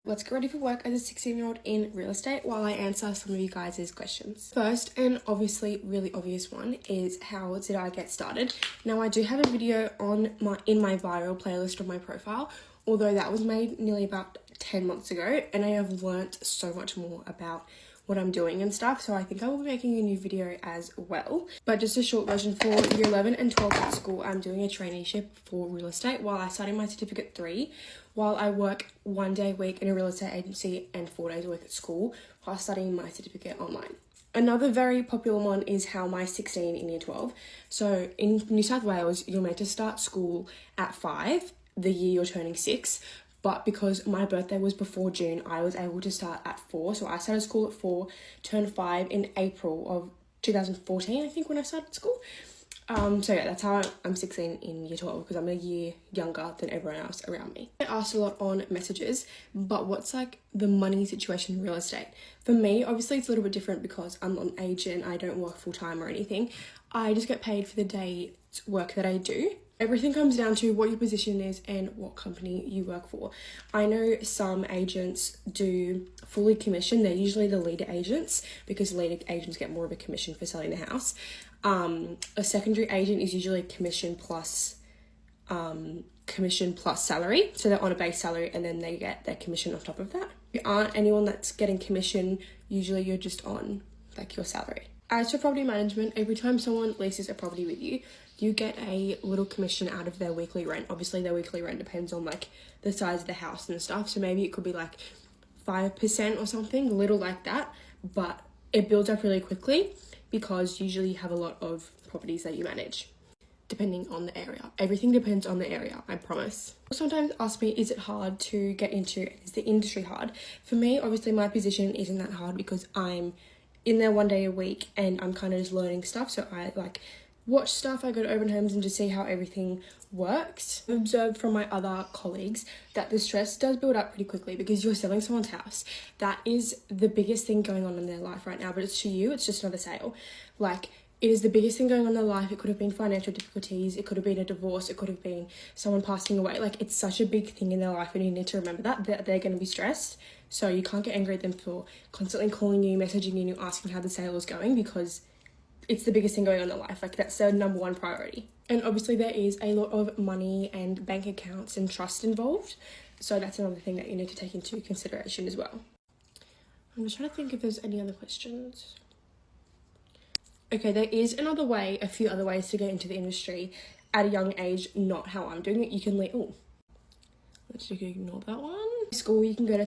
Let's get ready for work as a 16-year-old in real estate while I answer some of you guys' questions. First, and obviously really obvious one, is how did I get started? Now, I do have a video in my viral playlist on my profile, although that was made nearly about 10 months ago, and I have learnt so much more about what I'm doing and stuff, so I think I will be making a new video as well. But just a short version, for year 11 and 12 at school, I'm doing a traineeship for real estate while I study my certificate 3, while I work 1 day a week in a real estate agency and 4 days a week at school while studying my certificate online. Another very popular one is how am I 16 in year 12. So in New South Wales, you're meant to start school at 5, the year you're turning 6, but because my birthday was before June, I was able to start at 4. So I started school at 4, turned 5 in April of 2014, I think, when I started school. So yeah, that's how I'm 16 in year 12, because I'm a year younger than everyone else around me. I asked a lot on messages, but what's like the money situation in real estate? For me, obviously it's a little bit different because I'm an agent, I don't work full time or anything. I just get paid for the day's work that I do. Everything comes down to what your position is and what company you work for. I know some agents do fully commission. They're usually the leader agents because leader agents get more of a commission for selling the house. A secondary agent is usually commission plus salary. So they're on a base salary and then they get their commission on top of that. If you aren't anyone that's getting commission, usually you're just on like your salary. As for property management, every time someone leases a property with you, you get a little commission out of their weekly rent. Obviously, their weekly rent depends on like the size of the house and stuff. So maybe it could be like 5% or something, a little like that. But it builds up really quickly because usually you have a lot of properties that you manage, depending on the area. Everything depends on the area, I promise. Sometimes ask me, is it hard to get into? Is the industry hard? For me, obviously my position isn't that hard because I'm in there 1 day a week and I'm kind of just learning stuff. So I like watch stuff, I go to open homes and just see how everything works. I've observed from my other colleagues that the stress does build up pretty quickly because you're selling someone's house. That is the biggest thing going on in their life right now, but it's to you, it's just another sale. Like, it is the biggest thing going on in their life. It could have been financial difficulties, it could have been a divorce, it could have been someone passing away. Like, it's such a big thing in their life and you need to remember that they're going to be stressed. So you can't get angry at them for constantly calling you, messaging you, asking how the sale is going, because it's the biggest thing going on in their life. Like, that's their number one priority. And obviously there is a lot of money and bank accounts and trust involved. So that's another thing that you need to take into consideration as well. I'm just trying to think if there's any other questions. Okay, there is a few other ways to get into the industry at a young age, not how I'm doing it. You can let's ignore that one. School, you can go to